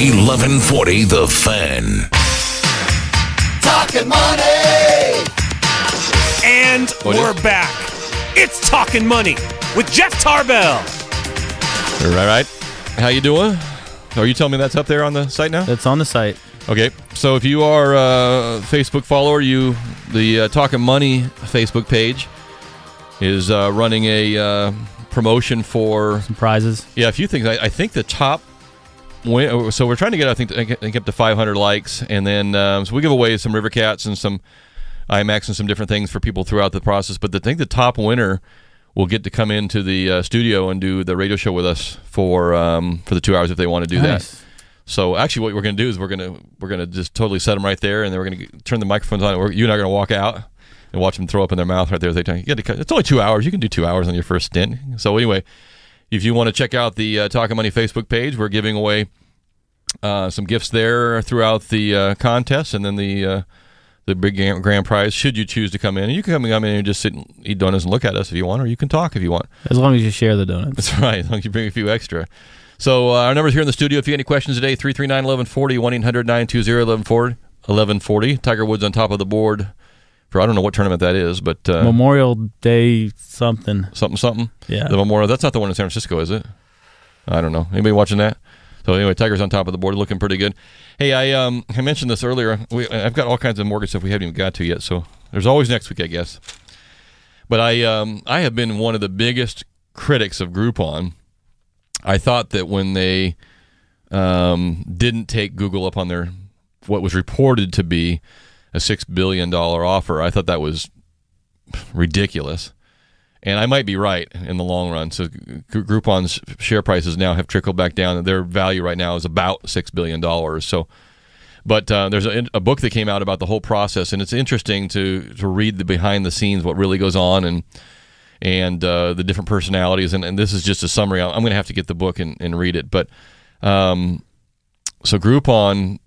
1140 The Fan. Talkin Money! And we're back. It's Talkin Money with Jeff Tarbell. All right. How you doing? Are you telling me that's up there on the site now? That's on the site. Okay. So if you are a Facebook follower, the Talkin Money Facebook page is running a promotion for some prizes. Yeah, a few things. I think the top win. So we're trying to get, I think up to 500 likes, and then so we give away some River Cats and some IMAX and some different things for people throughout the process. But I think the top winner will get to come into the studio and do the radio show with us for the 2 hours if they want to do that. So actually, what we're going to do is we're going to just totally set them right there, and then we're going to turn the microphones on. You and I are going to walk out and watch them throw up in their mouth right there. It's only 2 hours. You can do 2 hours on your first stint. So anyway, if you want to check out the Talkin Money Facebook page, we're giving away some gifts there throughout the contest, and then the big grand prize. Should you choose to come in, and you can come in and just sit and eat donuts and look at us if you want, or you can talk if you want. As long as you share the donuts. That's right. As long as you bring a few extra. So our number's here in the studio. If you have any questions today, 339-1140, 1-800-920-1140. Tiger Woods on top of the board for, I don't know what tournament that is, but Memorial Day something. Something? Yeah. The Memorial. That's not the one in San Francisco, is it? I don't know. Anybody watching that? So anyway, Tiger's on top of the board, looking pretty good. Hey, I mentioned this earlier. I've got all kinds of mortgage stuff we haven't even got to yet, so there's always next week, I guess. But I have been one of the biggest critics of Groupon. I thought that when they didn't take Google up on their what was reported to be a $6 billion offer, I thought that was ridiculous. And I might be right in the long run. So Groupon's share prices now have trickled back down. Their value right now is about $6 billion. So, but there's a book that came out about the whole process, and it's interesting to read the behind the scenes, what really goes on, and the different personalities. And this is just a summary. I'm going to have to get the book and read it. But so Groupon,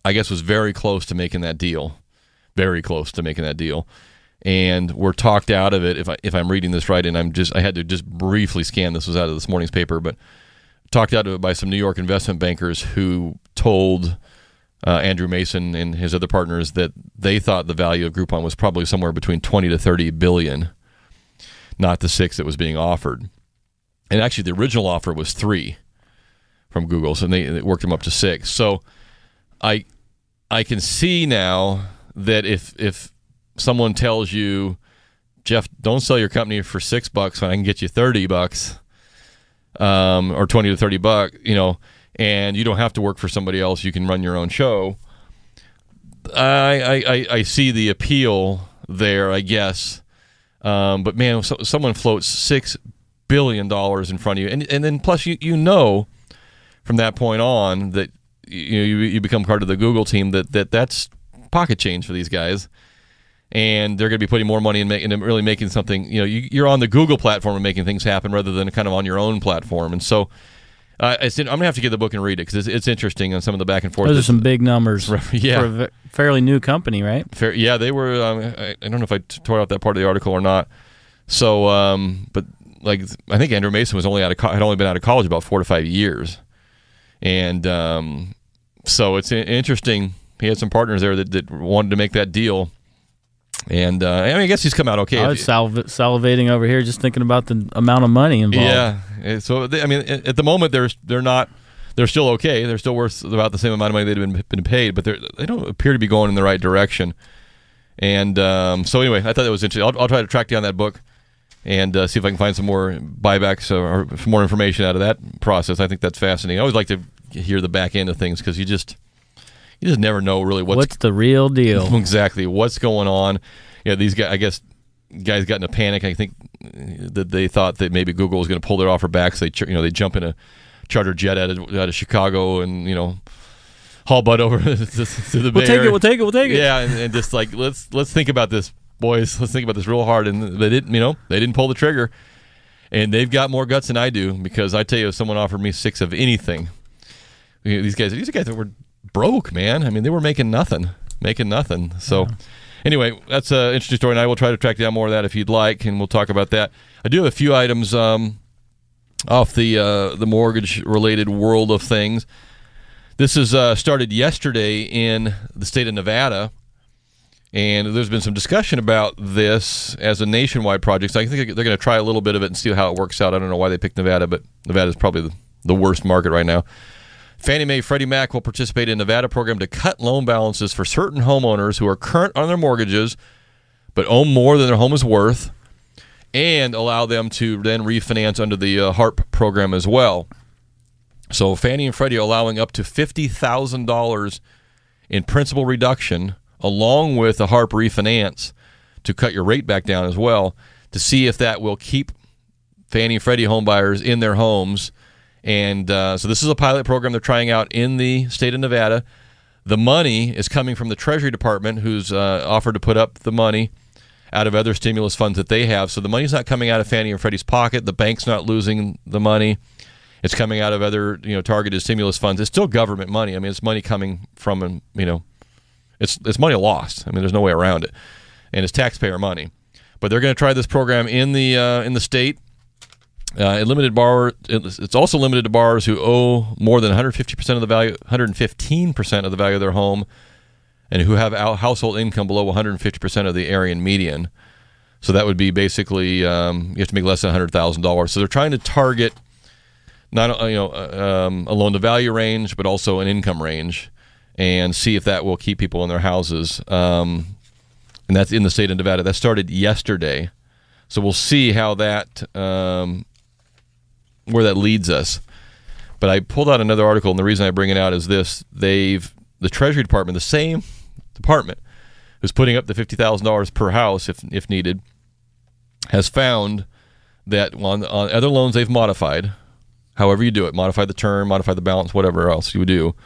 I guess, was very close to making that deal. Very close to making that deal. And we're talked out of it. If I'm reading this right, and I had to just briefly scan. This was out of this morning's paper, but talked out of it by some New York investment bankers who told Andrew Mason and his other partners that they thought the value of Groupon was probably somewhere between 20 to 30 billion, not the 6 that was being offered. And actually, the original offer was 3 from Google, so they worked them up to 6. So I can see now that if someone tells you, Jeff, don't sell your company for $6 when I can get you $30, or 20 to 30 bucks, and you don't have to work for somebody else. You can run your own show. I see the appeal there, I guess. But man, someone floats $6 billion in front of you, and then plus you know from that point on that you become part of the Google team that's pocket change for these guys. And they're going to be putting more money in really making something. You're on the Google platform and making things happen rather than kind of on your own platform. And so, I'm going to have to get the book and read it because it's interesting on some of the back and forth. Those are some big numbers yeah. for a fairly new company, right? Yeah, they were. I don't know if I tore out that part of the article or not. So, but I think Andrew Mason was had only been out of college about 4 to 5 years, and so it's interesting. He had some partners there that wanted to make that deal. And I guess he's come out okay. I was salivating over here just thinking about the amount of money involved. Yeah. So at the moment they're still okay. They're still worth about the same amount of money they've been paid, but they don't appear to be going in the right direction. And so anyway, I thought that was interesting. I'll try to track down that book and see if I can find some more buybacks or some more information out of that process. I think that's fascinating. I always like to hear the back end of things because you just never know really what's the real deal. Exactly. What's going on. These guys, I guess, got in a panic. I think that they thought that maybe Google was going to pull their offer back. So they jump in a charter jet out of Chicago and, haul butt over to the Bay Area. We'll take it. Yeah, and just let's think about this, boys. Let's think about this real hard. And they didn't pull the trigger. And they've got more guts than I do because I tell you, if someone offered me 6 of anything, these guys that were broke, man. They were making nothing. So anyway, that's an interesting story, and I will try to track down more of that if you'd like, and we'll talk about that. I do have a few items off the mortgage-related world of things. This is started yesterday in the state of Nevada, and there's been some discussion about this as a nationwide project. So I think they're going to try a little bit of it and see how it works out. I don't know why they picked Nevada, but Nevada is probably the worst market right now. Fannie Mae, Freddie Mac will participate in a Nevada program to cut loan balances for certain homeowners who are current on their mortgages but own more than their home is worth, and allow them to then refinance under the HARP program as well. So Fannie and Freddie are allowing up to $50,000 in principal reduction along with the HARP refinance to cut your rate back down as well, to see if that will keep Fannie and Freddie home buyers in their homes. And so this is a pilot program they're trying out in the state of Nevada. The money is coming from the Treasury Department, who's offered to put up the money out of other stimulus funds that they have. So the money's not coming out of Fannie and Freddie's pocket. The bank's not losing the money. It's coming out of other, targeted stimulus funds. It's still government money. I mean, it's money coming from, it's money lost. I mean, there's no way around it, and it's taxpayer money. But they're going to try this program in the state. It's also limited to borrowers who owe more than 115% of the value of their home, and who have a household income below 150% of the Aryan median. So that would be basically you have to make less than $100,000. So they're trying to target not a loan to value range, but also an income range, and see if that will keep people in their houses. And that's in the state of Nevada. That started yesterday, so we'll see how that where that leads us. But I pulled out another article, and the reason I bring it out is this: the Treasury Department, the same department who's putting up the $50,000 per house if needed, has found that on other loans they've modified, however you do it, modify the term, modify the balance, whatever else you would do,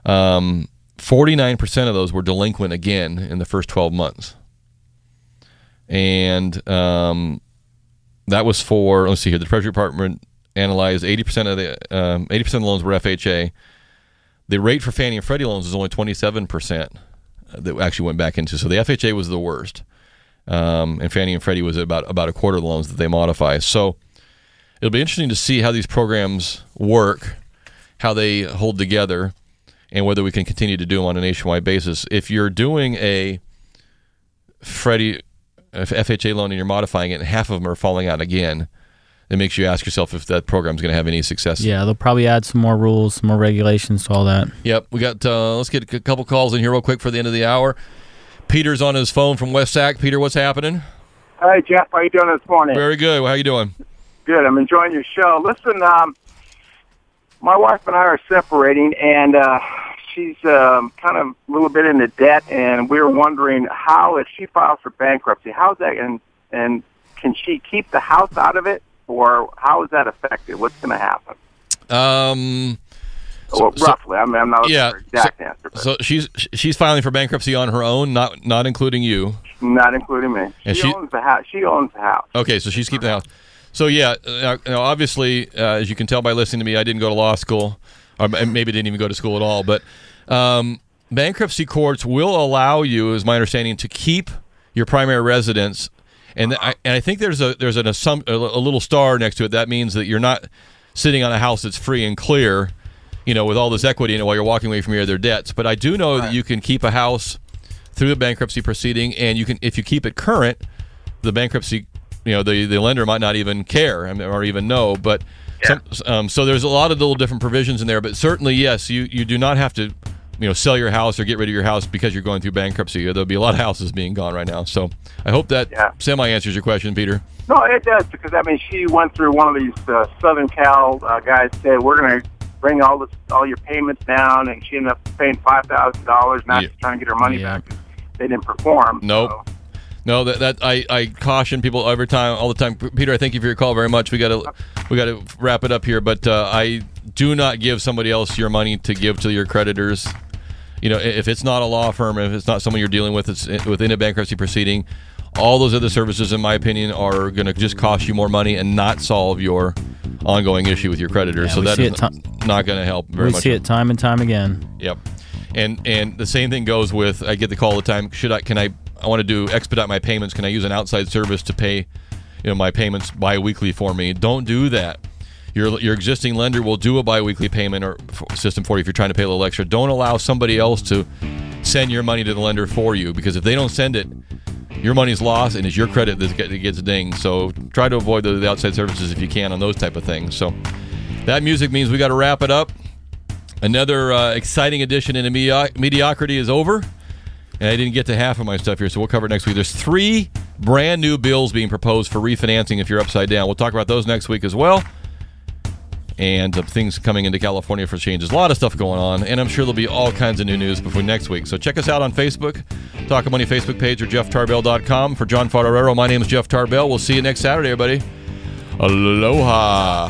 49% of those were delinquent again in the first 12 months. And that was for, let's see here, the Treasury Department analyzed 80% of the loans were FHA. The rate for Fannie and Freddie loans is only 27% that actually went back into. So the FHA was the worst, and Fannie and Freddie was about a quarter of the loans that they modify. So it'll be interesting to see how these programs work, how they hold together, and whether we can continue to do them on a nationwide basis. If you're doing a FHA loan and you're modifying it, and half of them are falling out again, it makes you ask yourself if that program's going to have any success. Yeah, they'll probably add some more rules, some more regulations to all that. Yep. We got, let's get a couple calls in here real quick for the end of the hour. Peter's on his phone from West Sac. Peter, what's happening? Hi, Jeff. How you doing this morning? Very good. How you doing? Good. I'm enjoying your show. Listen, my wife and I are separating, and she's kind of a little bit into debt, and we were wondering how, if she files for bankruptcy, how's that, and can she keep the house out of it, or how is that affected? What's going to happen? Roughly. I mean, I'm not looking for an exact answer. But. So she's filing for bankruptcy on her own, not including you. Not including me. And she owns the house. She owns the house. Okay, so she's keeping the house. So yeah, obviously, as you can tell by listening to me, I didn't go to law school, or maybe didn't even go to school at all. But bankruptcy courts will allow you, is my understanding, to keep your primary residence. And I think there's a little star next to it. That means that you're not sitting on a house that's free and clear, with all this equity in it while you're walking away from your other debts. But I do know that you can keep a house through the bankruptcy proceeding, and you can, if you keep it current, the bankruptcy, the lender might not even care or even know. But so there's a lot of little different provisions in there. But certainly, yes, you do not have to sell your house or get rid of your house because you're going through bankruptcy. There'll be a lot of houses being gone right now. So I hope that semi-answers your question, Peter. No, it does, because, she went through one of these Southern Cal guys said, we're going to bring all your payments down, and she ended up paying $5,000, not just trying to get her money back. They didn't perform. Nope. So. No, that I caution people all the time. Peter, I thank you for your call very much. We got to wrap it up here, but I do not give somebody else your money to give to your creditors. If it's not a law firm, if it's not someone you're dealing with, it's within a bankruptcy proceeding. All those other services, in my opinion, are going to just cost you more money and not solve your ongoing issue with your creditors. Yeah, so that is not going to help very much. We see it time and time again. Yep. And the same thing goes with, I get the call all the time, I want to expedite my payments. Can I use an outside service to pay my payments bi-weekly for me? Don't do that. Your existing lender will do a biweekly payment or system for you if you're trying to pay a little extra. Don't allow somebody else to send your money to the lender for you, because if they don't send it, your money's lost and it's your credit that gets dinged. So try to avoid the outside services if you can on those type of things. So that music means we got to wrap it up. Another exciting edition into mediocrity is over. And I didn't get to half of my stuff here, so we'll cover it next week. There's 3 brand new bills being proposed for refinancing if you're upside down. We'll talk about those next week as well. And things coming into California for changes. A lot of stuff going on, and I'm sure there'll be all kinds of new news before next week. So check us out on Facebook, Talkin Money Facebook page, or JeffTarbell.com. For John Farrero, my name is Jeff Tarbell. We'll see you next Saturday, everybody. Aloha.